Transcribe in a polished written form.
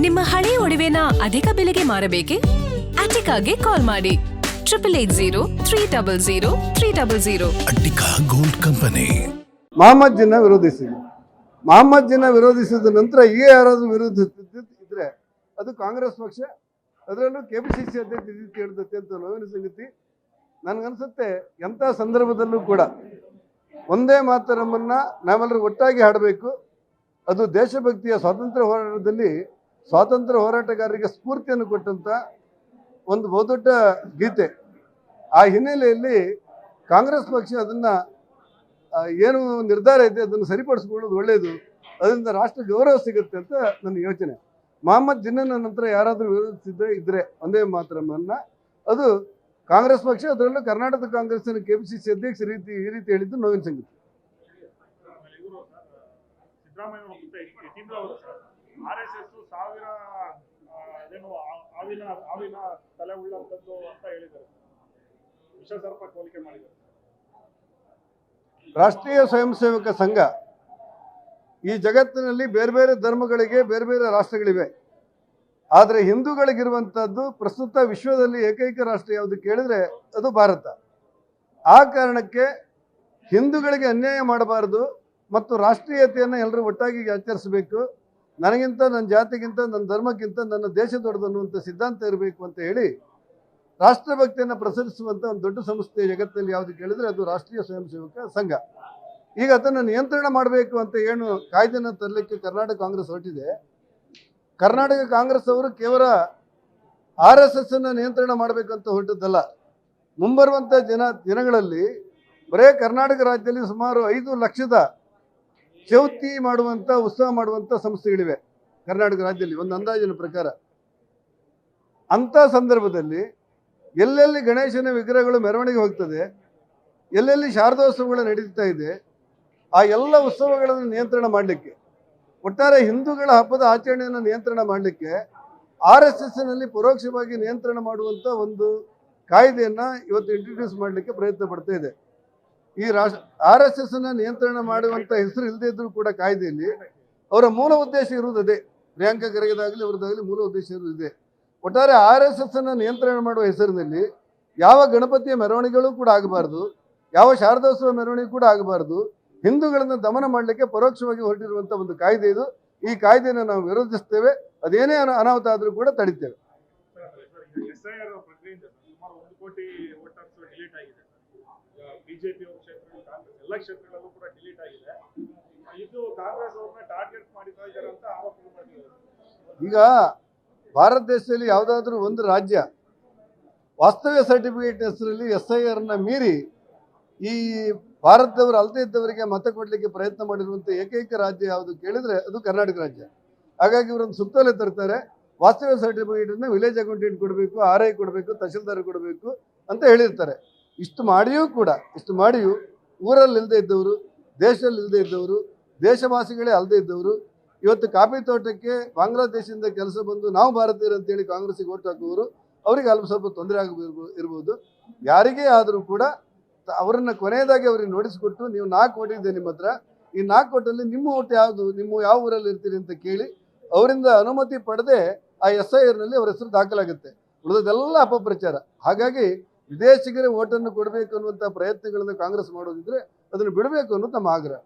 ನಿಮ್ಮ ಹಳೆಯ ಒಡವೆನ ಅಧಿಕ ಬೆಲೆಗೆ ಮಾರಬೇಕೆ? ಅಟಿಕಾಗೆ ಕಾಲ್ ಮಾಡಿ 8803000300. Attica gold company. ಮೊಹಮ್ಮದ್ ಜಿನ್ನ ವಿರೋಧಿಸಿದ ನಂತರ ಈಗ ಯಾರಾದ್ರೂ ವಿರೋಧಿಸುತ್ತಿದ್ರೆ ಅದು ಕಾಂಗ್ರೆಸ್ ಪಕ್ಷ, ಅದರಲ್ಲೂ ಕೆಪಿಸಿಸಿ ಅಧ್ಯಕ್ಷ ಹೇಳಿದತ್ತೆ ಅಂತ ನೋವಿನ ಸಂಗತಿ. ನನಗನ್ಸುತ್ತೆ ಎಂಥ ಸಂದರ್ಭದಲ್ಲೂ ಕೂಡ ಒಂದೇ ಮಾತರಮ್ಮನ್ನ ನಾವೆಲ್ಲರೂ ಒಟ್ಟಾಗಿ ಹಾಡಬೇಕು. ಅದು ದೇಶಭಕ್ತಿಯ ಸ್ವಾತಂತ್ರ್ಯ ಹೋರಾಟದಲ್ಲಿ ಸ್ವಾತಂತ್ರ್ಯ ಹೋರಾಟಗಾರರಿಗೆ ಸ್ಫೂರ್ತಿಯನ್ನು ಕೊಟ್ಟಂಥ ಒಂದು ಬಹುದೊಡ್ಡ ಗೀತೆ. ಆ ಹಿನ್ನೆಲೆಯಲ್ಲಿ ಕಾಂಗ್ರೆಸ್ ಪಕ್ಷ ಅದನ್ನು ಏನು ನಿರ್ಧಾರ ಇದೆ ಅದನ್ನು ಸರಿಪಡಿಸ್ಕೊಳ್ಳೋದು ಒಳ್ಳೆಯದು. ಅದರಿಂದ ರಾಷ್ಟ್ರ ಗೌರವ ಸಿಗುತ್ತೆ ಅಂತ ನನ್ನ ಯೋಚನೆ. ಮೊಹಮ್ಮದ್ ಜಿನ್ನನ ನಂತರ ಯಾರಾದರೂ ವಿರೋಧಿಸಿದ್ರೆ ಇದ್ರೆ ಒಂದೇ ಮಾತರಮ್ಮನ್ನ ಅದು ಕಾಂಗ್ರೆಸ್ ಪಕ್ಷ, ಅದರಲ್ಲೂ ಕರ್ನಾಟಕ ಕಾಂಗ್ರೆಸ್ನ ಕೆಪಿಸಿಸಿ ಅಧ್ಯಕ್ಷ ಈ ರೀತಿ ಹೇಳಿದ್ದು ನೋವಿನ ಸಂಗತಿ. ರಾಷ್ಟ್ರೀಯ ಸ್ವಯಂ ಸೇವಕ ಸಂಘ ಈ ಜಗತ್ತಿನಲ್ಲಿ ಬೇರೆ ಬೇರೆ ಧರ್ಮಗಳಿಗೆ ಬೇರೆ ಬೇರೆ ರಾಷ್ಟ್ರಗಳಿವೆ. ಆದರೆ ಹಿಂದೂಗಳಿಗಿರುವಂಥದ್ದು ಪ್ರಸ್ತುತ ವಿಶ್ವದಲ್ಲಿ ಏಕೈಕ ರಾಷ್ಟ್ರ ಯಾವುದು ಕೇಳಿದ್ರೆ ಅದು ಭಾರತ. ಆ ಕಾರಣಕ್ಕೆ ಹಿಂದೂಗಳಿಗೆ ಅನ್ಯಾಯ ಮಾಡಬಾರದು ಮತ್ತು ರಾಷ್ಟ್ರೀಯತೆಯನ್ನು ಎಲ್ಲರೂ ಒಟ್ಟಾಗಿ ಆಚರಿಸಬೇಕು. ನನಗಿಂತ, ನನ್ನ ಜಾತಿಗಿಂತ, ನನ್ನ ಧರ್ಮಕ್ಕಿಂತ ನನ್ನ ದೇಶ ದೊಡ್ಡದು ಅನ್ನುವಂಥ ಸಿದ್ಧಾಂತ ಇರಬೇಕು ಅಂತ ಹೇಳಿ ರಾಷ್ಟ್ರಭಕ್ತಿಯನ್ನು ಪ್ರಸರಿಸುವಂಥ ಒಂದು ದೊಡ್ಡ ಸಂಸ್ಥೆ ಜಗತ್ತಲ್ಲಿ ಯಾವುದು ಕೇಳಿದ್ರೆ ಅದು ರಾಷ್ಟ್ರೀಯ ಸ್ವಯಂ ಸೇವಕ ಸಂಘ. ಈಗ ಅದನ್ನು ನಿಯಂತ್ರಣ ಮಾಡಬೇಕು ಅಂತ ಏನು ಕಾಯ್ದೆಯನ್ನು ತರಲಿಕ್ಕೆ ಕರ್ನಾಟಕ ಕಾಂಗ್ರೆಸ್ ಹೊರಟಿದೆ. ಕರ್ನಾಟಕ ಕಾಂಗ್ರೆಸ್ ಅವರು ಕೇವಲ RSS ಅನ್ನು ನಿಯಂತ್ರಣ ಮಾಡಬೇಕಂತ ಹೊರಟದ್ದಲ್ಲ. ಮುಂಬರುವಂಥ ದಿನಗಳಲ್ಲಿ ಬರೇ ಕರ್ನಾಟಕ ರಾಜ್ಯದಲ್ಲಿ ಸುಮಾರು 5 ಲಕ್ಷದ ಚೌತಿ ಮಾಡುವಂಥ, ಉತ್ಸವ ಮಾಡುವಂಥ ಸಂಸ್ಥೆಗಳಿವೆ ಕರ್ನಾಟಕ ರಾಜ್ಯದಲ್ಲಿ ಒಂದು ಅಂದಾಜಿನ ಪ್ರಕಾರ. ಅಂಥ ಸಂದರ್ಭದಲ್ಲಿ ಎಲ್ಲೆಲ್ಲಿ ಗಣೇಶನ ವಿಗ್ರಹಗಳು ಮೆರವಣಿಗೆ ಹೋಗ್ತದೆ, ಎಲ್ಲೆಲ್ಲಿ ಶಾರದೋತ್ಸವಗಳು ನಡೀತಾ ಇದೆ, ಆ ಎಲ್ಲ ಉತ್ಸವಗಳನ್ನು ನಿಯಂತ್ರಣ ಮಾಡಲಿಕ್ಕೆ, ಒಟ್ಟಾರೆ ಹಿಂದೂಗಳ ಹಬ್ಬದ ಆಚರಣೆಯನ್ನು ನಿಯಂತ್ರಣ ಮಾಡಲಿಕ್ಕೆ RSSನಲ್ಲಿ ಪರೋಕ್ಷವಾಗಿ ನಿಯಂತ್ರಣ ಮಾಡುವಂಥ ಒಂದು ಕಾಯ್ದೆಯನ್ನು ಇವತ್ತು ಇಂಟ್ರೊಡ್ಯೂಸ್ ಮಾಡಲಿಕ್ಕೆ ಪ್ರಯತ್ನ ಪಡ್ತಾ ಇದೆ. ಈ RSSನ ನಿಯಂತ್ರಣ ಮಾಡುವಂಥ ಹೆಸರು ಇಲ್ಲದೇ ಇದ್ರೂ ಕೂಡ ಕಾಯ್ದೆಯಲ್ಲಿ ಅವರ ಮೂಲ ಉದ್ದೇಶ ಇರುವುದು ಅದೇ. ಪ್ರಿಯಾಂಕಾ ಖರ್ಗೆದಾಗಲಿ ಅವರದಾಗಲಿ ಮೂಲ ಉದ್ದೇಶ ಇರುವುದು ಇದೆ. ಒಟ್ಟಾರೆ RSSನ್ನು ನಿಯಂತ್ರಣ ಮಾಡುವ ಹೆಸರಿನಲ್ಲಿ ಯಾವ ಗಣಪತಿಯ ಮೆರವಣಿಗೆಗಳು ಕೂಡ ಆಗಬಾರ್ದು, ಯಾವ ಶಾರದೋತ್ಸವ ಮೆರವಣಿಗೆ ಕೂಡ ಆಗಬಾರ್ದು. ಹಿಂದೂಗಳನ್ನು ದಮನ ಮಾಡಲಿಕ್ಕೆ ಪರೋಕ್ಷವಾಗಿ ಹೊರಟಿರುವಂಥ ಒಂದು ಕಾಯ್ದೆ ಇದು. ಈ ಕಾಯ್ದೆಯನ್ನು ನಾವು ವಿರೋಧಿಸ್ತೇವೆ. ಅದೇನೇ ಅನಾಹುತ ಆದರೂ ಕೂಡ ತಡಿತೇವೆ. ಈಗ ಭಾರತ ದೇಶದಲ್ಲಿ ಯಾವುದಾದ್ರೂ ಒಂದು ರಾಜ್ಯ ವಾಸ್ತವ್ಯ ಸರ್ಟಿಫಿಕೇಟ್ ಹೆಸರಲ್ಲಿ SIRನ ಮೀರಿ ಈ ಭಾರತದವರು ಅಲ್ಲದೇ ಇದ್ದವರಿಗೆ ಮತ ಕೊಡಲಿಕ್ಕೆ ಪ್ರಯತ್ನ ಮಾಡಿರುವಂಥ ಏಕೈಕ ರಾಜ್ಯ ಯಾವುದು ಕೇಳಿದ್ರೆ ಅದು ಕರ್ನಾಟಕ ರಾಜ್ಯ. ಹಾಗಾಗಿ ಇವರೊಂದು ಸುತ್ತೋಲೆ ತರ್ತಾರೆ, ವಾಸ್ತವ್ಯ ಸರ್ಟಿಫಿಕೇಟನ್ನು ವಿಲೇಜ್ ಅಕೌಂಟೆಂಟ್ ಕೊಡಬೇಕು, RI ಕೊಡಬೇಕು, ತಹಶೀಲ್ದಾರ್ ಕೊಡಬೇಕು ಅಂತ ಹೇಳಿರ್ತಾರೆ. ಇಷ್ಟು ಮಾಡಿಯೂ ಊರಲ್ಲಿ ಇಲ್ಲದೆ ಇದ್ದವರು, ದೇಶದಲ್ಲಿ ಇಲ್ಲದೆ ಇದ್ದವರು, ದೇಶವಾಸಿಗಳೇ ಅಲ್ಲದೆ ಇದ್ದವರು, ಇವತ್ತು ಕಾಫಿ ತೋಟಕ್ಕೆ ಬಾಂಗ್ಲಾದೇಶದಿಂದ ಕೆಲಸ ಬಂದು ನಾವು ಭಾರತೀಯರು ಅಂತೇಳಿ ಕಾಂಗ್ರೆಸ್ಸಿಗೆ ಓಟ್ ಹಾಕುವವರು, ಅವರಿಗೆ ಸ್ವಲ್ಪ ತೊಂದರೆ ಇರ್ಬೋದು. ಯಾರಿಗೇ ಆದರೂ ಕೂಡ ಅವರನ್ನು ಕೊನೆಯದಾಗಿ ಅವ್ರಿಗೆ ನೋಡಿಸಿಕೊಟ್ಟು, ನೀವು 4 ಓಟ್ ಇದೆ ನಿಮ್ಮ ಹತ್ರ, ಈ 4 ಓಟಲ್ಲಿ ನಿಮ್ಮ ಓಟ್ ಯಾವುದು, ನಿಮ್ಮ ಯಾವ ಊರಲ್ಲಿ ಇರ್ತೀರಿ ಅಂತ ಕೇಳಿ ಅವರಿಂದ ಅನುಮತಿ ಪಡೆದೇ ಆ SIRನಲ್ಲಿ ಅವರ ಹೆಸರು ದಾಖಲಾಗುತ್ತೆ. ಉಳಿದದೆಲ್ಲ ಅಪಪ್ರಚಾರ. ಹಾಗಾಗಿ ವಿದೇಶಿಗರೇ ಓಟನ್ನು ಕೊಡಬೇಕು ಅನ್ನುವಂಥ ಪ್ರಯತ್ನಗಳನ್ನು ಕಾಂಗ್ರೆಸ್ ಮಾಡೋದಿದ್ರೆ ಅದನ್ನು ಬಿಡಬೇಕು ಅನ್ನೋದು ನಮ್ಮ ಆಗ್ರಹ.